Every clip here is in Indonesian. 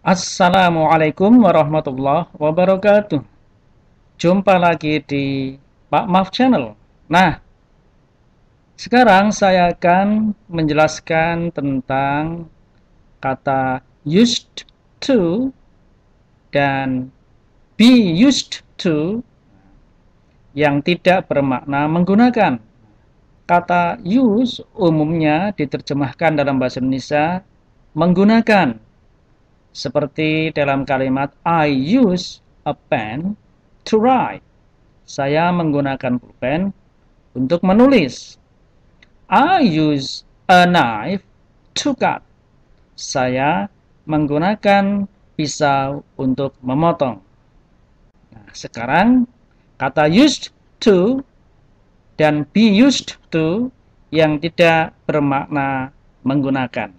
Assalamualaikum warahmatullahi wabarakatuh. Jumpa lagi di Pak Maf Channel. Nah, sekarang saya akan menjelaskan tentang kata used to dan be used to yang tidak bermakna menggunakan. Kata use umumnya diterjemahkan dalam bahasa Indonesia menggunakan. Seperti dalam kalimat I use a pen to write. Saya menggunakan pulpen untuk menulis. I use a knife to cut. Saya menggunakan pisau untuk memotong. Nah, sekarang kata used to dan be used to yang tidak bermakna menggunakan.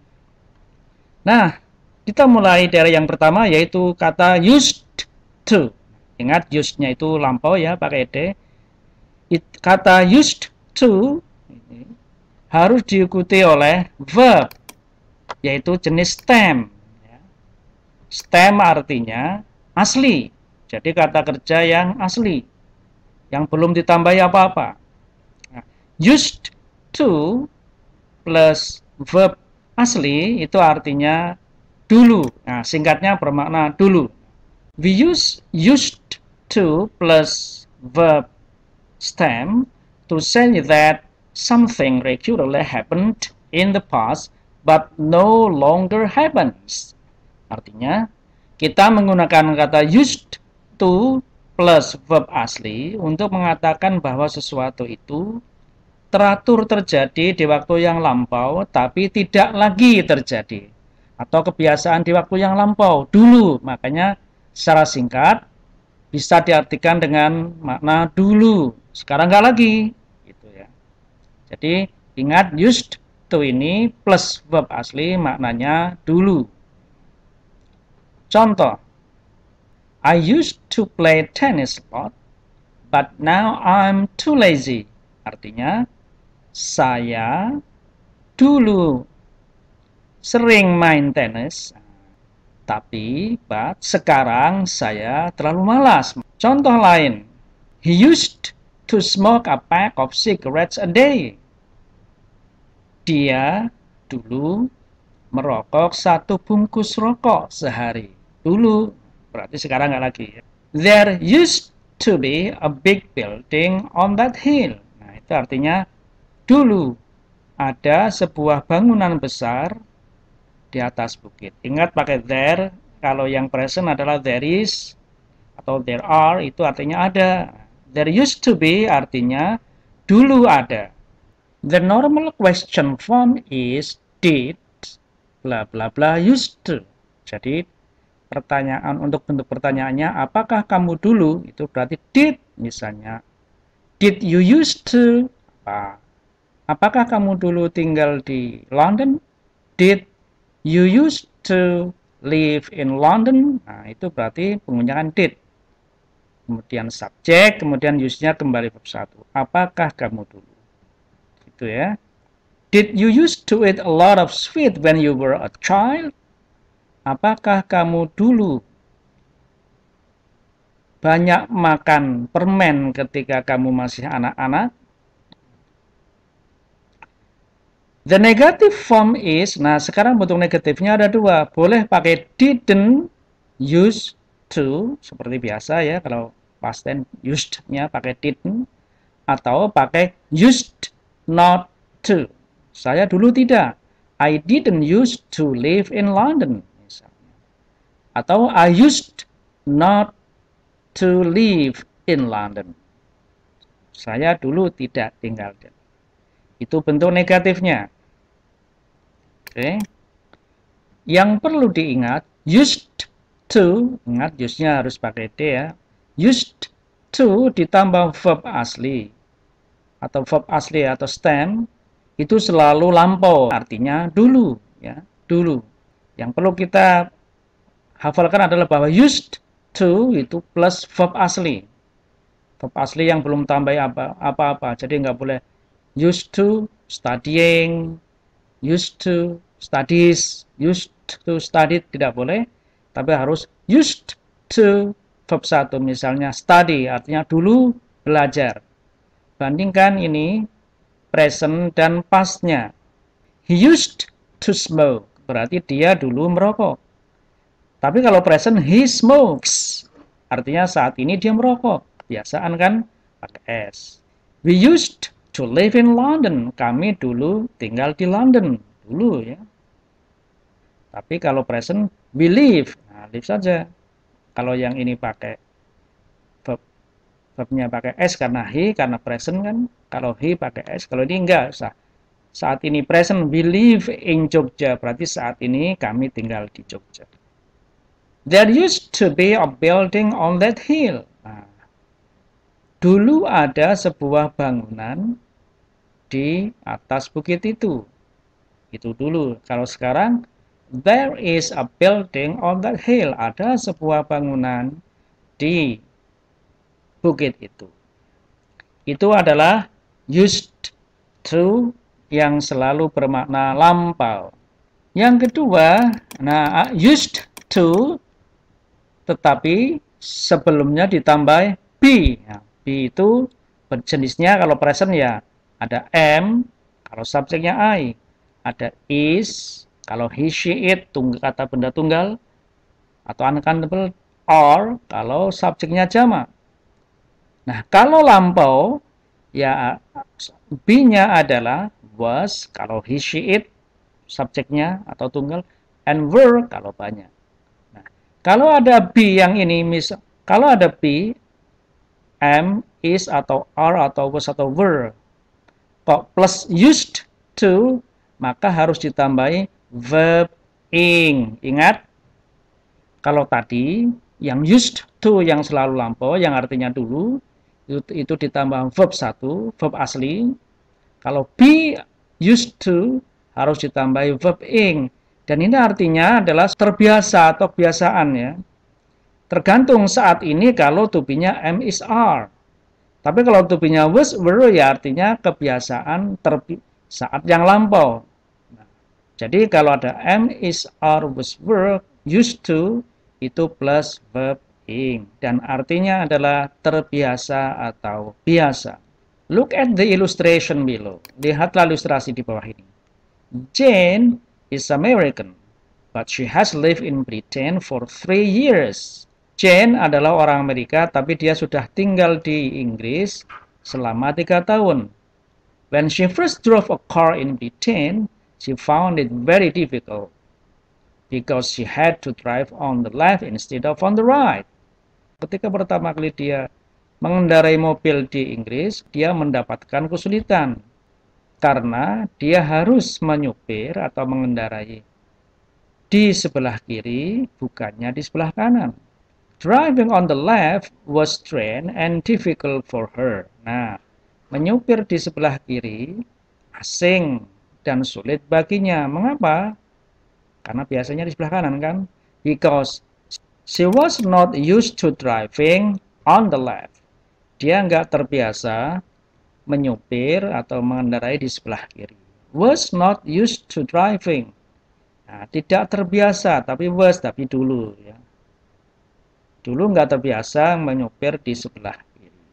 Nah, kita mulai dari yang pertama yaitu kata used to. Ingat used-nya itu lampau ya, pakai D. Kata used to harus diikuti oleh verb, yaitu jenis stem. Stem artinya asli. Jadi kata kerja yang asli, yang belum ditambahi apa-apa. Used to plus verb asli itu artinya dulu. Nah, singkatnya bermakna dulu. We use used to plus verb stem to say that something regularly happened in the past but no longer happens. Artinya, kita menggunakan kata used to plus verb asli untuk mengatakan bahwa sesuatu itu teratur terjadi di waktu yang lampau tapi tidak lagi terjadi, atau kebiasaan di waktu yang lampau dulu. Makanya secara singkat bisa diartikan dengan makna dulu, sekarang nggak lagi gitu ya. Jadi ingat used to ini plus verb asli maknanya dulu. Contoh, I used to play tennis a lot but now I'm too lazy. Artinya saya dulu sering main tenis, tapi sekarang saya terlalu malas. Contoh lain, he used to smoke a pack of cigarettes a day. Dia dulu merokok 1 bungkus rokok sehari. Dulu, berarti sekarang nggak lagi. There used to be a big building on that hill. Nah, itu artinya dulu ada sebuah bangunan besar di atas bukit. Ingat pakai there, kalau yang present adalah there is atau there are, itu artinya ada. There used to be artinya dulu ada. The normal question form is did bla bla bla used to. Jadi pertanyaan untuk bentuk pertanyaannya apakah kamu dulu, itu berarti did. Misalnya did you used to apakah kamu dulu tinggal di London? Did you used to live in London? Nah, itu berarti penggunaan did. Kemudian subjek, kemudian use-nya kembali verb 1. Apakah kamu dulu? Gitu ya. Did you used to eat a lot of sweet when you were a child? Apakah kamu dulu banyak makan permen ketika kamu masih anak-anak? The negative form is, nah sekarang bentuk negatifnya ada dua. Boleh pakai didn't used to, seperti biasa ya, kalau past tense used-nya pakai didn't, atau pakai used not to. Saya dulu tidak. I didn't used to live in London, misalnya. Atau I used not to live in London. Saya dulu tidak tinggal di. Itu bentuk negatifnya. Oke. Yang perlu diingat, used to, ingat use-nya harus pakai D ya. Used to ditambah verb asli atau verb asli atau stem itu selalu lampau, artinya dulu ya, dulu. Yang perlu kita hafalkan adalah bahwa used to itu plus verb asli. Verb asli yang belum tambah apa-apa. Jadi nggak boleh used to studying, used to studies, used to study, tidak boleh. tapi harus used to verb 1. Misalnya study, artinya dulu belajar. Bandingkan ini present dan pastnya. He used to smoke, berarti dia dulu merokok. Tapi kalau present, he smokes, artinya saat ini dia merokok. Kebiasaan kan pakai S. We used to live in London, kami dulu tinggal di London, dulu ya. Tapi kalau present, we live, nah live saja. Kalau yang ini pakai verbnya pakai S karena he, karena present kan. Kalau he pakai S, kalau ini enggak. Saat ini present, we live in Jogja, berarti saat ini kami tinggal di Jogja. There used to be a building on that hill. Nah, dulu ada sebuah bangunan di atas bukit itu. Itu dulu. Kalau sekarang, there is a building on that hill. Ada sebuah bangunan di bukit itu. Itu adalah used to yang selalu bermakna lampau. Yang kedua, nah used to tetapi sebelumnya ditambah be. Nah, be itu jenisnya kalau present ya ada am, kalau subjeknya I, ada is, kalau he, she, it, kata benda tunggal, atau uncountable, or, kalau subjeknya jamak. Nah, kalau lampau, ya be-nya adalah was, kalau he, she, it, subjeknya atau tunggal, and were, kalau banyak. Nah, kalau ada be yang ini, kalau ada be, am, is, atau are, atau was, atau were, kok plus used to, maka harus ditambahi verb ing. Ingat, kalau tadi yang used to yang selalu lampau, yang artinya dulu, itu ditambah verb 1, verb asli. Kalau be used to harus ditambahi verb ing. Dan ini artinya adalah terbiasa atau kebiasaan ya. Tergantung saat ini kalau to be-nya am, is, are. Tapi kalau to be-nya was, were ya artinya kebiasaan saat yang lampau. Nah, jadi kalau ada am, is, are, was, were, used to itu plus verb ing dan artinya adalah terbiasa atau biasa. Look at the illustration below. Lihatlah ilustrasi di bawah ini. Jane is American, but she has lived in Britain for 3 years. Jane adalah orang Amerika, tapi dia sudah tinggal di Inggris selama 3 tahun. When she first drove a car in Britain, she found it very difficult because she had to drive on the left instead of on the right. Ketika pertama kali dia mengendarai mobil di Inggris, dia mendapatkan kesulitan karena dia harus menyupir atau mengendarai di sebelah kiri, bukannya di sebelah kanan. Driving on the left was strange and difficult for her. Nah, menyupir di sebelah kiri asing dan sulit baginya. Mengapa? Karena biasanya di sebelah kanan kan? Because she was not used to driving on the left. Dia nggak terbiasa menyupir atau mengendarai di sebelah kiri. Was not used to driving. Nah, tidak terbiasa, tapi was, tapi dulu ya. Dulu nggak terbiasa menyupir di sebelah kiri.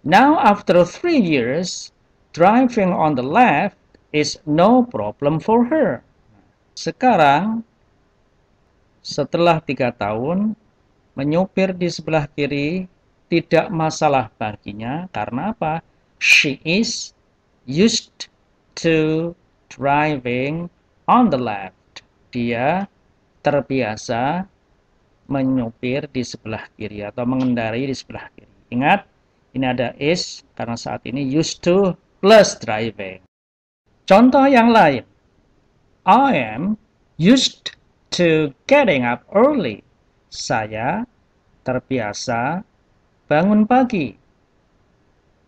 Now after 3 years, driving on the left is no problem for her. Sekarang, setelah 3 tahun, menyupir di sebelah kiri tidak masalah baginya. Karena apa? She is used to driving on the left. Dia terbiasa menyupir di sebelah kiri atau mengendarai di sebelah kiri. Ingat, ini ada is karena saat ini used to plus driving. Contoh yang lain. I am used to getting up early. Saya terbiasa bangun pagi.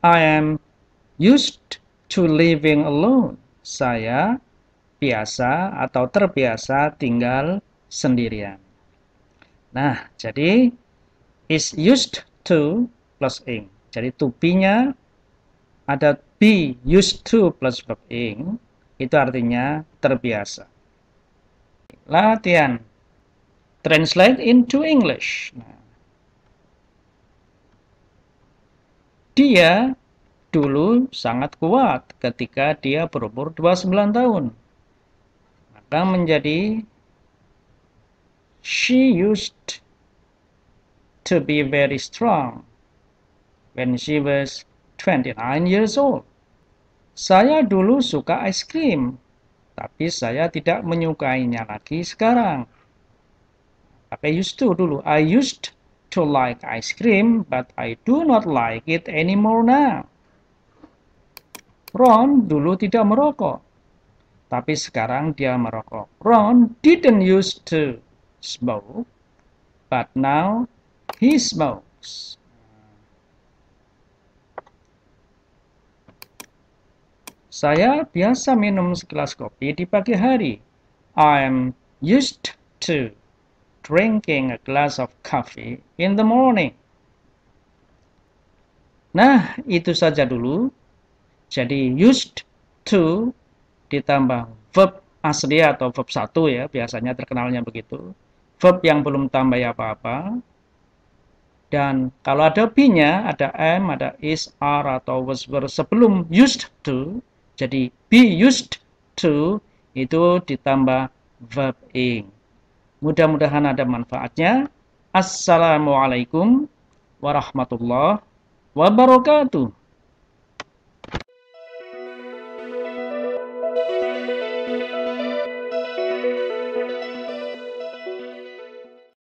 I am used to living alone. Saya biasa atau terbiasa tinggal sendirian. Nah, jadi is used to plus ing. Jadi to be-nya ada be used to plus verb ing. Itu artinya terbiasa. Latihan. Translate into English. Nah, dia dulu sangat kuat ketika dia berumur 29 tahun. Maka menjadi she used to be very strong when she was 29 years old. Saya dulu suka es krim, tapi saya tidak menyukainya lagi sekarang. Pakai used to dulu. I used to like ice cream, but I do not like it anymore now. Ron dulu tidak merokok, tapi sekarang dia merokok. Ron didn't used to smoke, but now he smokes. Saya biasa minum segelas kopi di pagi hari. I'm used to drinking a glass of coffee in the morning. Nah, itu saja dulu. Jadi used to ditambah verb asli atau verb 1 ya, biasanya terkenalnya begitu. Verb yang belum tambah apa-apa. Dan kalau ada be-nya, ada am, ada is, are, atau was, were sebelum used to, jadi be used to, itu ditambah verb ing. Mudah-mudahan ada manfaatnya. Assalamualaikum warahmatullahi wabarakatuh.